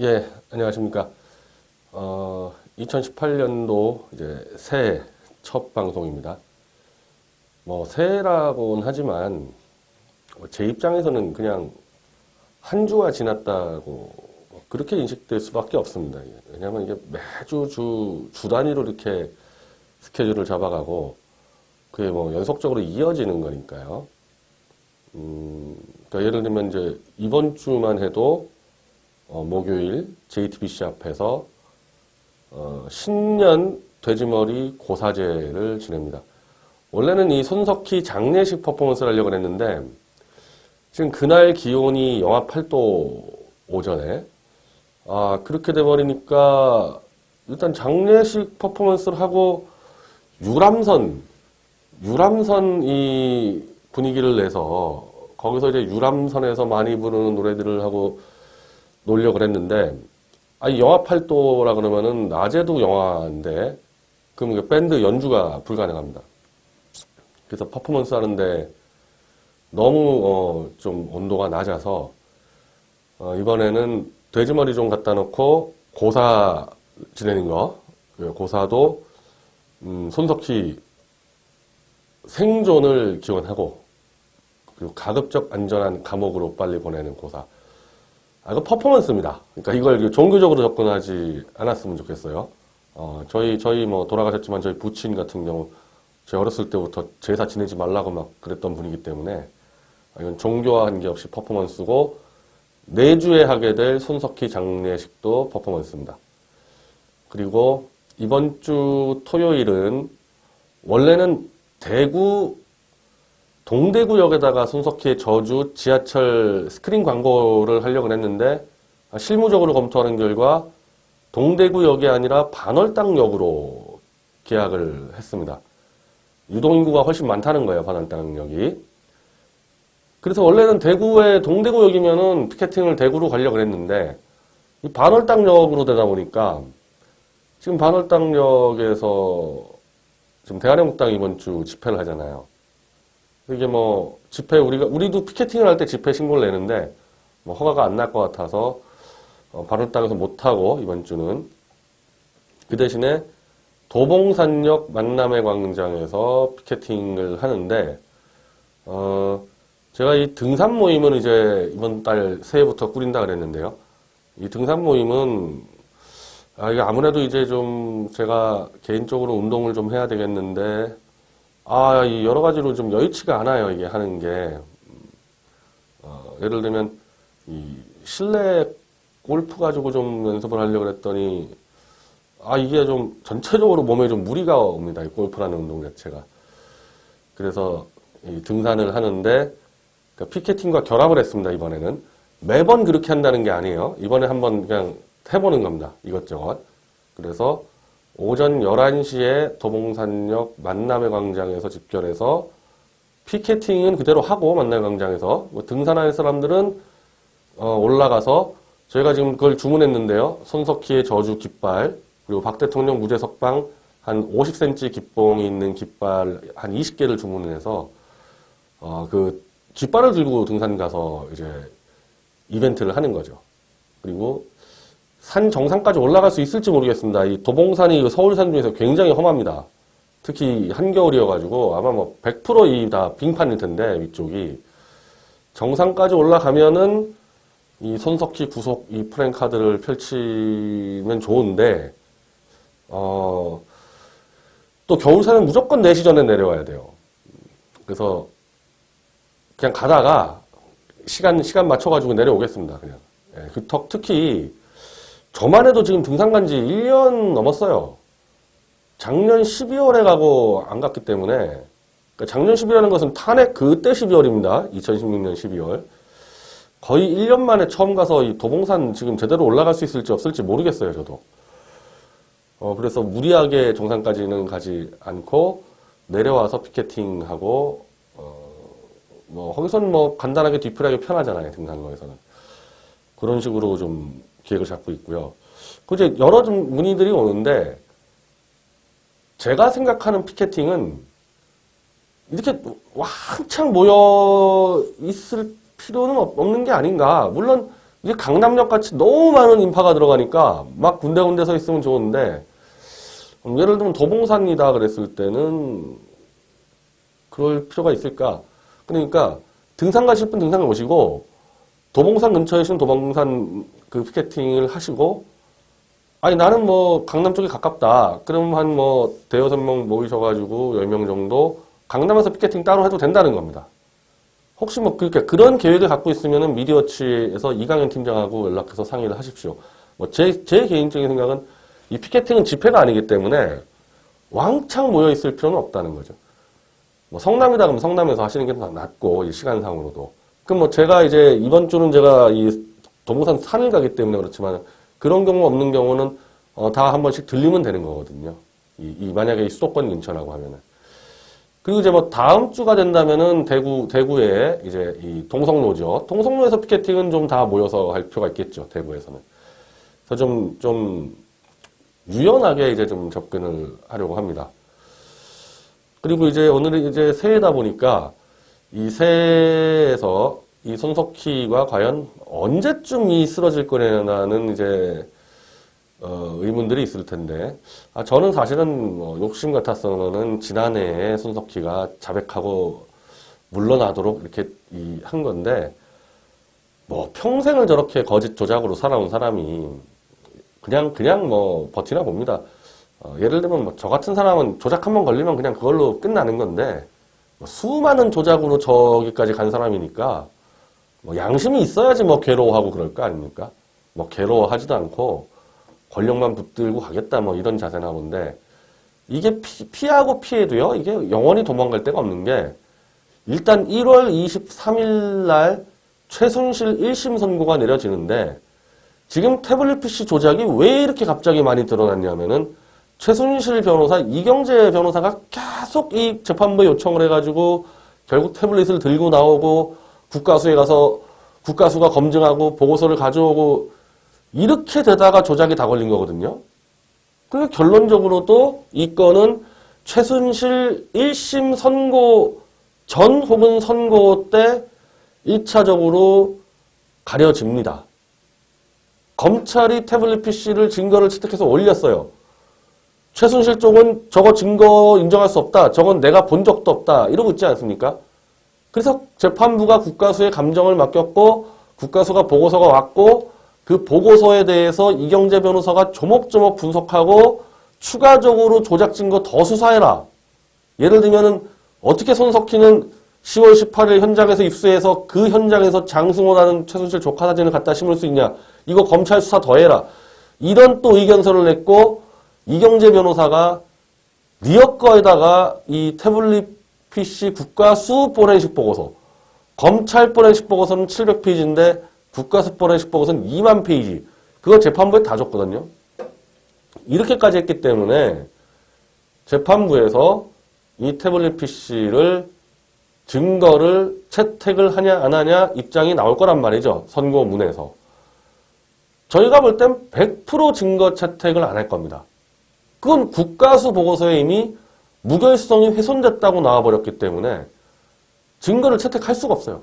예, 안녕하십니까. 2018년도 이제 새해 첫 방송입니다. 뭐, 새해라고는 하지만, 제 입장에서는 그냥 한 주가 지났다고 그렇게 인식될 수밖에 없습니다. 왜냐하면 이게 매주 주 단위로 이렇게 스케줄을 잡아가고, 그게 뭐 연속적으로 이어지는 거니까요. 그러니까 예를 들면 이제 이번 주만 해도 목요일 JTBC 앞에서 신년 돼지머리 고사제를 지냅니다. 원래는 이 손석희 장례식 퍼포먼스를 하려고 했는데 지금 그날 기온이 영하 8도 오전에 그렇게 돼버리니까 일단 장례식 퍼포먼스를 하고 유람선 이 분위기를 내서 거기서 이제 유람선에서 많이 부르는 노래들을 하고 놀려고 그랬는데, 영하 8도라 그러면은 낮에도 영하인데, 그럼 밴드 연주가 불가능합니다. 그래서 퍼포먼스 하는데 너무 좀 온도가 낮아서 이번에는 돼지머리 좀 갖다 놓고 고사 지내는 거, 고사도 손석희 생존을 기원하고 그리고 가급적 안전한 감옥으로 빨리 보내는 고사. 이거 퍼포먼스입니다. 그러니까 이걸 종교적으로 접근하지 않았으면 좋겠어요. 저희 뭐 돌아가셨지만 저희 부친 같은 경우 제 어렸을 때부터 제사 지내지 말라고 막 그랬던 분이기 때문에 이건 종교와 관계없이 퍼포먼스고 내주에 하게 될 손석희 장례식도 퍼포먼스입니다. 그리고 이번 주 토요일은 원래는 대구 동대구역에다가 손석희의 저주 지하철 스크린 광고를 하려고 했는데 실무적으로 검토하는 결과 동대구역이 아니라 반월당역으로 계약을 했습니다. 유동인구가 훨씬 많다는 거예요, 반월당역이. 그래서 원래는 대구에 동대구역이면은 피켓팅을 대구로 가려고 했는데 이 반월당역으로 되다 보니까 지금 반월당역에서 지금 대한민국당 이번 주 집회를 하잖아요. 이게 뭐 집회 우리도 피켓팅을 할 때 집회 신고를 내는데 뭐 허가가 안 날 것 같아서 반월당에서 못 하고 이번 주는 그 대신에 도봉산역 만남의 광장에서 피켓팅을 하는데 제가 이 등산 모임은 이제 이번 달 새해부터 꾸린다 그랬는데요. 이 등산 모임은 이게 아무래도 이제 좀 제가 개인적으로 운동을 좀 해야 되겠는데 이 여러 가지로 좀 여의치가 않아요, 이게 하는 게. 예를 들면, 이 실내 골프 가지고 좀 연습을 하려고 했더니, 이게 좀 전체적으로 몸에 좀 무리가 옵니다, 이 골프라는 운동 자체가. 그래서 이 등산을 하는데, 그러니까 피켓팅과 결합을 했습니다, 이번에는. 매번 그렇게 한다는 게 아니에요. 이번에 한번 그냥 해보는 겁니다, 이것저것. 그래서 오전 11시에 도봉산역 만남의 광장에서 집결해서 피켓팅은 그대로 하고 만남의 광장에서 등산할 사람들은 올라가서 저희가 지금 그걸 주문했는데요. 손석희의 저주 깃발 그리고 박 대통령 무죄 석방 한 50cm 깃봉이 있는 깃발 한 20개를 주문해서 그 깃발을 들고 등산 가서 이제 이벤트를 하는 거죠. 그리고 산 정상까지 올라갈 수 있을지 모르겠습니다. 이 도봉산이 서울산 중에서 굉장히 험합니다. 특히 한겨울이어가지고 아마 뭐 100% 다 빙판일 텐데 위쪽이 정상까지 올라가면은 이 손석희 구속 이 프랭카드를 펼치면 좋은데 또 겨울산은 무조건 4시 전에 내려와야 돼요. 그래서 그냥 가다가 시간 맞춰가지고 내려오겠습니다. 그냥 특히 저만 해도 지금 등산 간 지 1년 넘었어요. 작년 12월에 가고 안 갔기 때문에, 그러니까 작년 12월이라는 것은 탄핵 그때 12월입니다. 2016년 12월. 거의 1년 만에 처음 가서 이 도봉산 지금 제대로 올라갈 수 있을지 없을지 모르겠어요, 저도. 그래서 무리하게 정상까지는 가지 않고, 내려와서 피켓팅하고, 거기서는 뭐 간단하게 뒤풀이하기 편하잖아요, 등산로에서는. 그런 식으로 좀 기획을 잡고 있고요. 그 이제 여러 좀 문의들이 오는데 제가 생각하는 피켓팅은 이렇게 왕창 모여 있을 필요는 없는 게 아닌가. 물론 이게 강남역 같이 너무 많은 인파가 들어가니까 막 군데군데 서 있으면 좋은데, 예를 들면 도봉산이다 그랬을 때는 그럴 필요가 있을까? 그러니까 등산 가실 분 등산 오시고, 도봉산 근처에 있으면 도봉산 그 피켓팅을 하시고, 아니 나는 뭐 강남 쪽이 가깝다. 그럼 한 뭐 대여섯 명 모이셔가지고 10명 정도 강남에서 피켓팅 따로 해도 된다는 겁니다. 혹시 뭐 그러니까 그런 계획을 갖고 있으면은 미디어치에서 이강현 팀장하고 연락해서 상의를 하십시오. 뭐 제 개인적인 생각은 이 피켓팅은 집회가 아니기 때문에 왕창 모여 있을 필요는 없다는 거죠. 뭐 성남이다 그러면 성남에서 하시는 게 더 낫고, 이 시간상으로도. 그럼 뭐 제가 이제 이번 주는 제가 이 도봉산 산을 가기 때문에 그렇지만, 그런 경우 없는 경우는 다 한 번씩 들리면 되는 거거든요. 만약에 이 수도권 근처라고 하면은. 그리고 이제 뭐 다음 주가 된다면은 대구에 이제 이 동성로죠. 동성로에서 피켓팅은 좀 다 모여서 할 필요가 있겠죠. 대구에서는. 그래서 좀 유연하게 이제 좀 접근을 하려고 합니다. 그리고 이제 오늘은 이제 새해다 보니까 이 새해에서 이 손석희가 과연 언제쯤 이 쓰러질 거냐는 이제 의문들이 있을 텐데, 저는 사실은 뭐 욕심 같아서는 지난해에 손석희가 자백하고 물러나도록 이렇게 한 건데, 뭐 평생을 저렇게 거짓 조작으로 살아온 사람이 그냥 뭐 버티나 봅니다. 예를 들면 뭐 저 같은 사람은 조작 한 번 걸리면 그냥 그걸로 끝나는 건데, 뭐 수많은 조작으로 저기까지 간 사람이니까 뭐 양심이 있어야지 뭐 괴로워하고 그럴 거 아닙니까? 뭐 괴로워하지도 않고 권력만 붙들고 가겠다 뭐 이런 자세나 본데, 이게 피하고 피해도요, 이게 영원히 도망갈 데가 없는 게, 일단 1월 23일 날 최순실 1심 선고가 내려지는데, 지금 태블릿 PC 조작이 왜 이렇게 갑자기 많이 드러났냐면은, 최순실 변호사, 이경재 변호사가 계속 이 재판부에 요청을 해가지고 결국 태블릿을 들고 나오고 국가수에 가서 국가수가 검증하고 보고서를 가져오고, 이렇게 되다가 조작이 다 걸린 거거든요. 그리고 결론적으로도 이 건은 최순실 1심 선고 전 혹은 선고 때 1차적으로 가려집니다. 검찰이 태블릿 PC를 증거를 채택해서 올렸어요. 최순실 쪽은 저거 증거 인정할 수 없다. 저건 내가 본 적도 없다. 이러고 있지 않습니까? 그래서 재판부가 국가수에 감정을 맡겼고, 국가수가 보고서가 왔고, 그 보고서에 대해서 이경재 변호사가 조목조목 분석하고 추가적으로 조작 증거 더 수사해라. 예를 들면은 어떻게 손석희는 10월 18일 현장에서 입수해서 그 현장에서 장승호라는 최순실 조카 사진을 갖다 심을 수 있냐. 이거 검찰 수사 더 해라. 이런 또 의견서를 냈고, 이경재 변호사가 니엇 거에다가 이 태블릿 PC 국가수 포렌식 보고서, 검찰 포렌식 보고서는 700페이지인데 국가수 포렌식 보고서는 2만 페이지. 그거 재판부에 다 줬거든요. 이렇게까지 했기 때문에 재판부에서 이 태블릿 PC를 증거를 채택을 하냐 안 하냐 입장이 나올 거란 말이죠. 선고문에서. 저희가 볼 땐 100% 증거 채택을 안 할 겁니다. 그건 국가수 보고서에 이미 무결성이 훼손됐다고 나와버렸기 때문에 증거를 채택할 수가 없어요.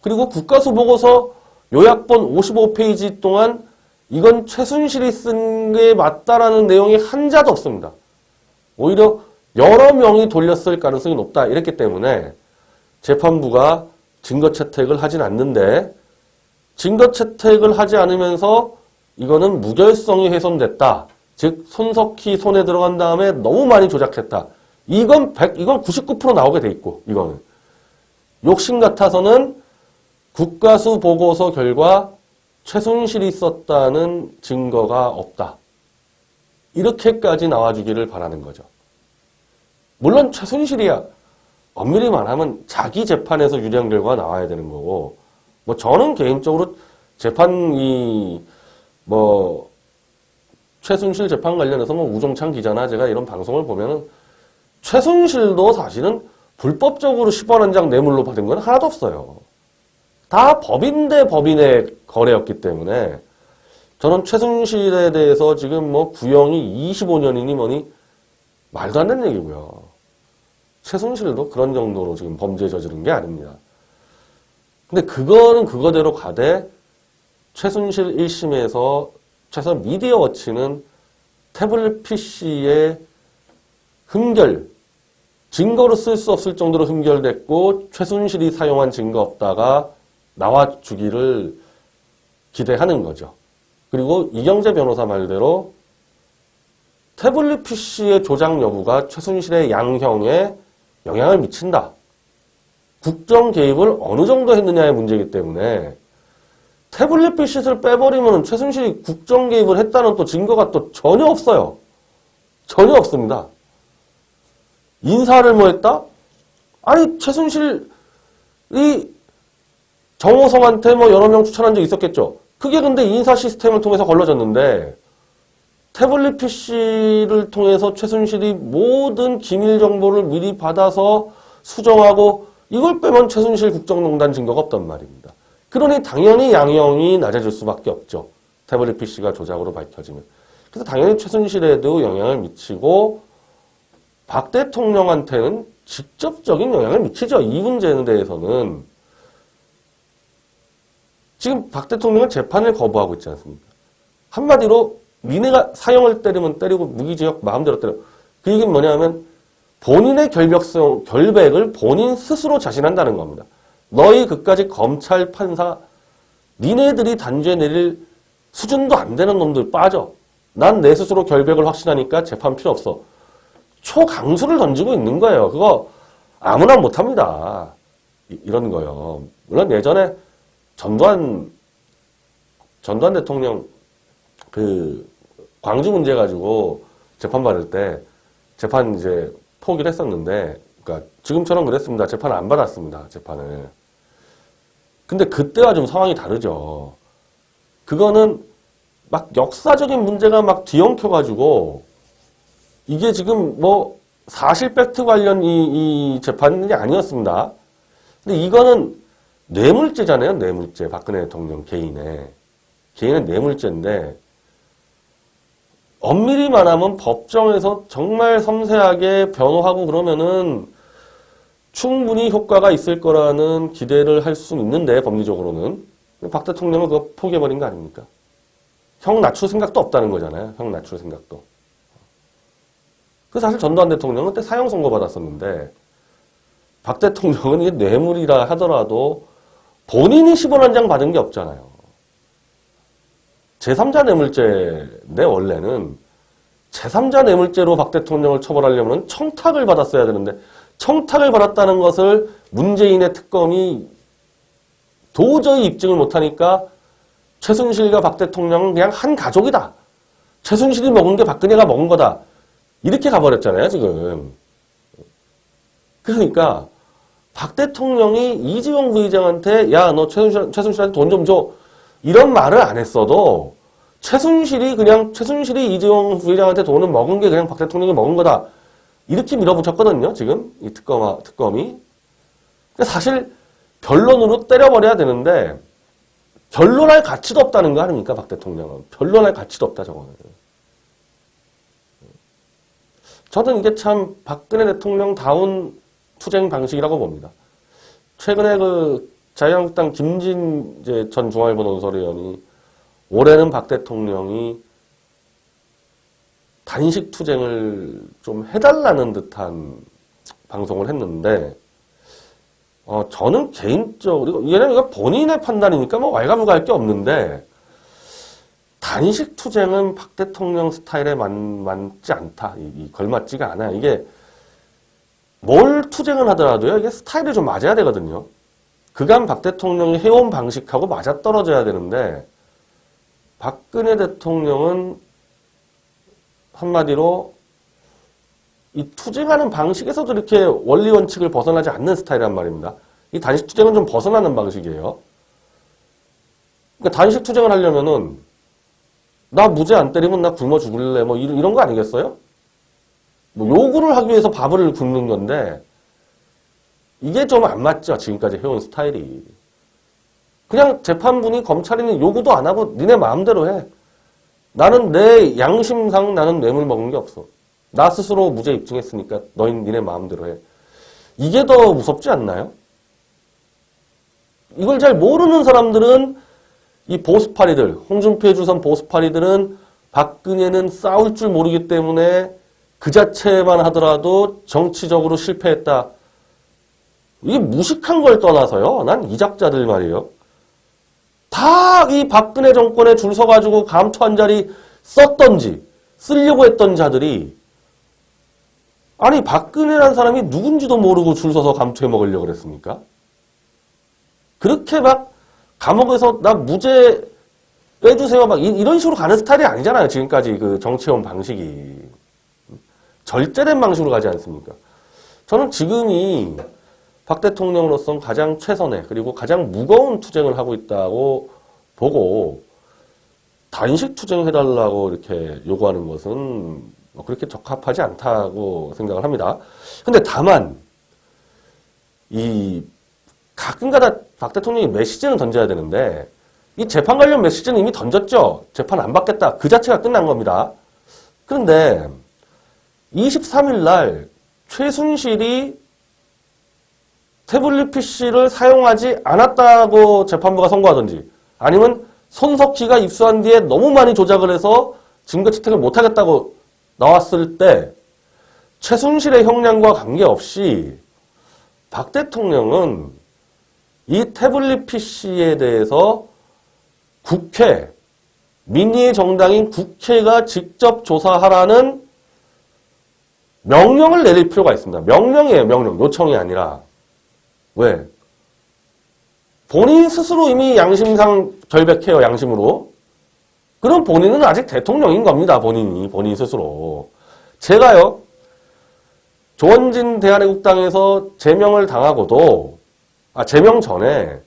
그리고 국가수 보고서 요약본 55페이지 동안 이건 최순실이 쓴 게 맞다라는 내용이 한자도 없습니다. 오히려 여러 명이 돌렸을 가능성이 높다. 이랬기 때문에 재판부가 증거 채택을 하진 않는데, 증거 채택을 하지 않으면서 이거는 무결성이 훼손됐다. 즉 손석희 손에 들어간 다음에 너무 많이 조작했다. 이건 99% 나오게 돼 있고, 이거는 욕심 같아서는 국가수 보고서 결과 최순실이 썼다는 증거가 없다. 이렇게까지 나와주기를 바라는 거죠. 물론 최순실이야 엄밀히 말하면 자기 재판에서 유리한 결과가 나와야 되는 거고, 뭐 저는 개인적으로 재판이 뭐 최순실 재판 관련해서 뭐 우종찬 기자나 제가 이런 방송을 보면은 최순실도 사실은 불법적으로 10원 한 장 뇌물로 받은 건 하나도 없어요. 다 법인 대 법인의 거래였기 때문에 저는 최순실에 대해서 지금 뭐 구형이 25년이니 뭐니 말도 안 되는 얘기고요. 최순실도 그런 정도로 지금 범죄 저지른 게 아닙니다. 근데 그거는 그거대로 가되 최순실 1심에서 최소한 미디어워치는 태블릿 PC의 흠결, 증거로 쓸 수 없을 정도로 흠결됐고 최순실이 사용한 증거 없다가 나와주기를 기대하는 거죠. 그리고 이경재 변호사 말대로 태블릿 PC의 조작 여부가 최순실의 양형에 영향을 미친다. 국정 개입을 어느 정도 했느냐의 문제이기 때문에 태블릿 PC를 빼버리면 최순실이 국정 개입을 했다는 또 증거가 또 전혀 없어요. 전혀 없습니다. 인사를 뭐 했다? 아니, 최순실이 정호성한테 뭐 여러 명 추천한 적 있었겠죠. 그게 근데 인사 시스템을 통해서 걸러졌는데 태블릿 PC를 통해서 최순실이 모든 기밀 정보를 미리 받아서 수정하고 이걸 빼면 최순실 국정농단 증거가 없단 말입니다. 그러니 당연히 양형이 낮아질 수밖에 없죠. 태블릿 PC가 조작으로 밝혀지면. 그래서 당연히 최순실에도 영향을 미치고 박 대통령한테는 직접적인 영향을 미치죠. 이 문제에 대해서는. 지금 박 대통령은 재판을 거부하고 있지 않습니까? 한마디로 니네가 사형을 때리면 때리고 무기징역 마음대로 때려. 그 얘기는 뭐냐면 본인의 결백을 본인 스스로 자신한다는 겁니다. 너희 그까지 검찰, 판사, 니네들이 단죄 내릴 수준도 안 되는 놈들 빠져. 난 내 스스로 결백을 확신하니까 재판 필요 없어. 초강수를 던지고 있는 거예요. 그거 아무나 못합니다. 이런 거요. 물론 예전에 전두환 대통령 그 광주 문제 가지고 재판 받을 때 재판 이제 포기를 했었는데, 그러니까 지금처럼 그랬습니다. 재판 안 받았습니다. 재판을. 근데 그때와 좀 상황이 다르죠. 그거는 막 역사적인 문제가 막 뒤엉켜가지고 이게 지금 뭐 사실 팩트 관련 이 재판이 아니었습니다. 근데 이거는 뇌물죄잖아요. 뇌물죄. 박근혜 대통령 개인의 뇌물죄인데 엄밀히 말하면 법정에서 정말 섬세하게 변호하고 그러면은 충분히 효과가 있을 거라는 기대를 할 수는 있는데 법리적으로는 박 대통령은 그거 포기해버린 거 아닙니까? 형 낮출 생각도 없다는 거잖아요. 형 낮출 생각도. 그 사실 전두환 대통령은 그때 사형 선고 받았었는데 박 대통령은 이게 뇌물이라 하더라도 본인이 10원 1장 받은 게 없잖아요. 제3자 뇌물죄인데 원래는 제3자 뇌물죄로 박 대통령을 처벌하려면 청탁을 받았어야 되는데 청탁을 받았다는 것을 문재인의 특검이 도저히 입증을 못하니까 최순실과 박 대통령은 그냥 한 가족이다. 최순실이 먹은 게 박근혜가 먹은 거다. 이렇게 가버렸잖아요, 지금. 그러니까 박 대통령이 이재용 부의장한테 야, 너 최순실한테 돈 좀 줘. 이런 말을 안 했어도 최순실이 이재용 부의장한테 돈을 먹은 게 그냥 박 대통령이 먹은 거다. 이렇게 밀어붙였거든요, 지금. 이 특검이. 사실 변론으로 때려버려야 되는데 변론할 가치도 없다는 거 아닙니까, 박 대통령은. 변론할 가치도 없다, 저거는. 저는 이게 참 박근혜 대통령다운 투쟁 방식이라고 봅니다. 최근에 자유한국당 김진 전 중앙일보 논설위원이 올해는 박 대통령이 단식 투쟁을 좀 해달라는 듯한 방송을 했는데, 저는 개인적으로, 왜냐면 이거 본인의 판단이니까 뭐 왈가불가할 게 없는데, 단식 투쟁은 박 대통령 스타일에 맞지 않다. 걸맞지가 않아요. 이게 뭘 투쟁을 하더라도요, 이게 스타일이 좀 맞아야 되거든요. 그간 박 대통령이 해온 방식하고 맞아떨어져야 되는데, 박근혜 대통령은 한마디로 이 투쟁하는 방식에서도 이렇게 원리 원칙을 벗어나지 않는 스타일이란 말입니다. 이 단식 투쟁은 좀 벗어나는 방식이에요. 그러니까 단식 투쟁을 하려면은 나 무죄 안 때리면 나 굶어 죽을래 뭐 이런 거 아니겠어요? 뭐 요구를 하기 위해서 밥을 굶는 건데 이게 좀 안 맞죠. 지금까지 해온 스타일이. 그냥 재판부니 검찰이니 요구도 안 하고 니네 마음대로 해. 나는 내 양심상 나는 뇌물 먹은 게 없어. 나 스스로 무죄 입증했으니까 니네 마음대로 해. 이게 더 무섭지 않나요? 이걸 잘 모르는 사람들은 이 보수파리들, 홍준표에 주선 보수파리들은 박근혜는 싸울 줄 모르기 때문에 그 자체만 하더라도 정치적으로 실패했다. 이게 무식한 걸 떠나서요. 난 이 작자들 말이에요. 다 이 박근혜 정권에 줄 서가지고 감투 한 자리 썼던지 쓰려고 했던 자들이 아니 박근혜라는 사람이 누군지도 모르고 줄 서서 감투해 먹으려고 그랬습니까? 그렇게 막 감옥에서 나 무죄 빼주세요 막 이런 식으로 가는 스타일이 아니잖아요. 지금까지 그 정치해온 방식이. 절제된 방식으로 가지 않습니까? 저는 지금이 박 대통령으로서 가장 최선의 그리고 가장 무거운 투쟁을 하고 있다고 보고 단식 투쟁해달라고 이렇게 요구하는 것은 그렇게 적합하지 않다고 생각을 합니다. 근데 다만 이 가끔가다 박 대통령이 메시지는 던져야 되는데 이 재판 관련 메시지는 이미 던졌죠. 재판 안 받겠다. 그 자체가 끝난 겁니다. 그런데 23일 날 최순실이 태블릿 PC를 사용하지 않았다고 재판부가 선고하든지 아니면 손석희가 입수한 뒤에 너무 많이 조작을 해서 증거 채택을 못하겠다고 나왔을 때 최순실의 형량과 관계없이 박 대통령은 이 태블릿 PC에 대해서 국회, 민의의 정당인 국회가 직접 조사하라는 명령을 내릴 필요가 있습니다. 명령이에요. 명령. 요청이 아니라. 왜? 본인 스스로 이미 양심상 결백해요. 양심으로. 그럼 본인은 아직 대통령인 겁니다. 본인 스스로. 제가요. 조원진 대한애국당에서 제명을 당하고도 제명 전에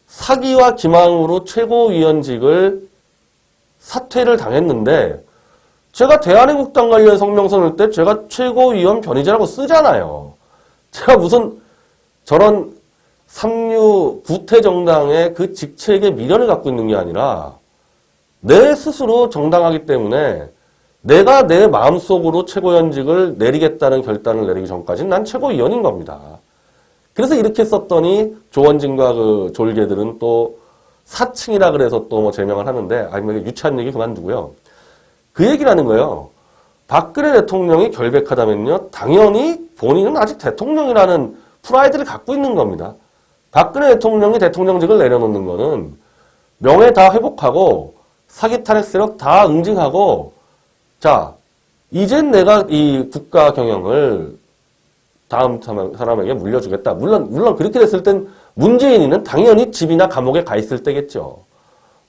사기와 기망으로 최고위원직을 사퇴를 당했는데 제가 대한애국당 관련 성명서 넣을 때 제가 최고위원 변희재라고 쓰잖아요. 제가 무슨 저런 삼류 구태정당의 그 직책의 미련을 갖고 있는 게 아니라 내 스스로 정당하기 때문에 내가 내 마음속으로 최고위원직을 내리겠다는 결단을 내리기 전까지는 난 최고위원인 겁니다. 그래서 이렇게 썼더니 조원진과 그 졸개들은 또 사칭이라 그래서 또 뭐 제명을 하는데 아니면 유치한 얘기 그만두고요. 그 얘기를 하는 거예요. 박근혜 대통령이 결백하다면요. 당연히 본인은 아직 대통령이라는 프라이드를 갖고 있는 겁니다. 박근혜 대통령이 대통령직을 내려놓는 거는 명예 다 회복하고 사기 탄핵 세력 다 응징하고 자 이젠 내가 이 국가 경영을 다음 사람에게 물려주겠다. 물론 그렇게 됐을 땐 문재인이는 당연히 집이나 감옥에 가 있을 때겠죠.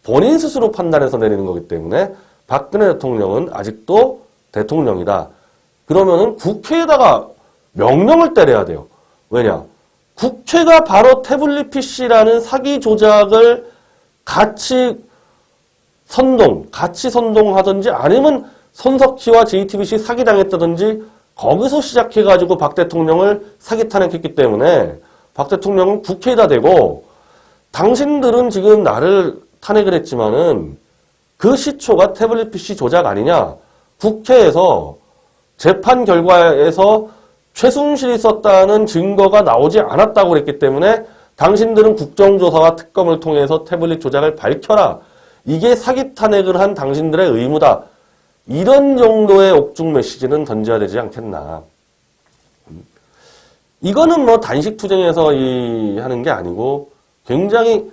본인 스스로 판단해서 내리는 거기 때문에 박근혜 대통령은 아직도 대통령이다. 그러면은 국회에다가 명령을 때려야 돼요. 왜냐? 국회가 바로 태블릿 PC라는 사기 조작을 같이 선동하든지 아니면 손석희와 JTBC 사기당했다든지 거기서 시작해가지고 박 대통령을 사기 탄핵했기 때문에 박 대통령은 국회에다 대고 당신들은 지금 나를 탄핵을 했지만은 그 시초가 태블릿 PC 조작 아니냐? 국회에서 재판 결과에서 최순실이 썼다는 증거가 나오지 않았다고 그랬기 때문에 당신들은 국정조사와 특검을 통해서 태블릿 조작을 밝혀라. 이게 사기 탄핵을 한 당신들의 의무다. 이런 정도의 옥중 메시지는 던져야 되지 않겠나. 이거는 뭐 단식 투쟁에서 하는 게 아니고 굉장히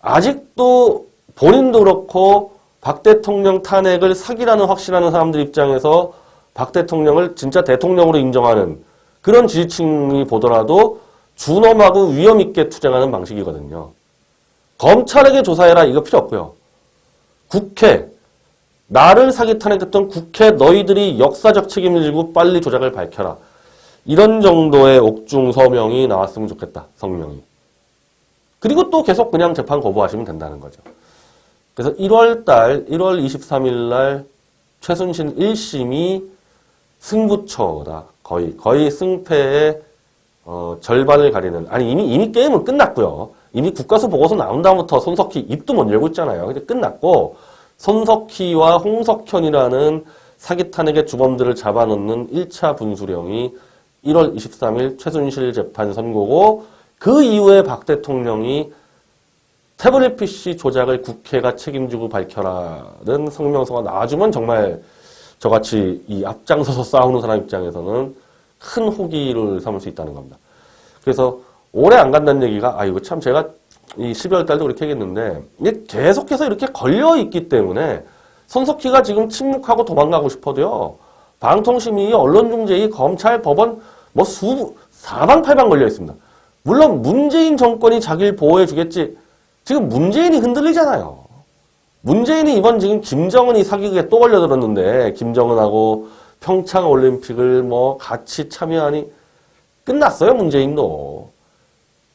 아직도 본인도 그렇고 박 대통령 탄핵을 사기라는 확신하는 사람들 입장에서 박 대통령을 진짜 대통령으로 인정하는 그런 지지층이 보더라도 준엄하고 위험있게 투쟁하는 방식이거든요. 검찰에게 조사해라 이거 필요 없고요. 국회, 나를 사기 탄핵했던 국회 너희들이 역사적 책임을 지고 빨리 조작을 밝혀라. 이런 정도의 옥중 서명이 나왔으면 좋겠다. 성명이. 그리고 또 계속 그냥 재판 거부하시면 된다는 거죠. 그래서 1월 23일 날 최순실 1심이 승부처다. 거의 승패의 절반을 가리는. 아니 이미 게임은 끝났고요. 이미 국가수 보고서 나온 다음부터 손석희 입도 못 열고 있잖아요. 근데 끝났고 손석희와 홍석현이라는 사기 탄핵의 주범들을 잡아놓는 1차 분수령이 1월 23일 최순실 재판 선고고 그 이후에 박 대통령이 태블릿 PC 조작을 국회가 책임지고 밝혀라는 성명서가 나와주면 정말 저같이 이 앞장서서 싸우는 사람 입장에서는 큰 호기를 삼을 수 있다는 겁니다. 그래서 오래 안 간다는 얘기가, 이거 참 제가 이 12월 달도 그렇게 얘기했는데, 이게 계속해서 이렇게 걸려있기 때문에 손석희가 지금 침묵하고 도망가고 싶어도요, 방통심의, 언론중재위, 검찰, 법원, 사방팔방 걸려 있습니다. 물론 문재인 정권이 자기를 보호해 주겠지. 지금 문재인이 흔들리잖아요. 문재인이 이번 지금 김정은이 사기극에 또 걸려들었는데, 김정은하고 평창올림픽을 같이 참여하니 끝났어요, 문재인도.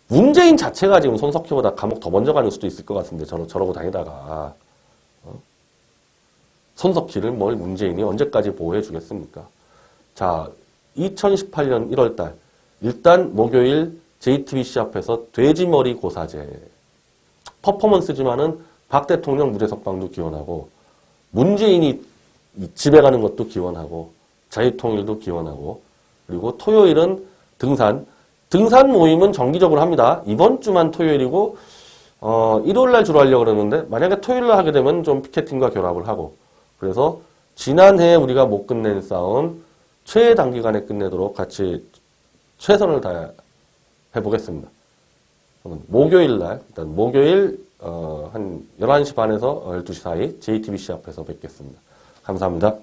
문재인 자체가 지금 손석희보다 감옥 더 먼저 가는 수도 있을 것 같은데, 저러고 다니다가. 손석희를 문재인이 언제까지 보호해 주겠습니까? 자, 2018년 1월달 일단 목요일 JTBC 앞에서 돼지머리 고사제 퍼포먼스지만은 박 대통령 무죄석방도 기원하고 문재인이 집에 가는 것도 기원하고 자유통일도 기원하고 그리고 토요일은 등산 모임은 정기적으로 합니다. 이번 주만 토요일이고 일요일날 주로 하려고 그러는데 만약에 토요일날 하게 되면 좀 피켓팅과 결합을 하고 그래서 지난해 우리가 못 끝낸 싸움 최단기간에 끝내도록 같이 최선을 다해 보겠습니다. 목요일 한 11시 반에서 12시 사이 JTBC 앞에서 뵙겠습니다. 감사합니다.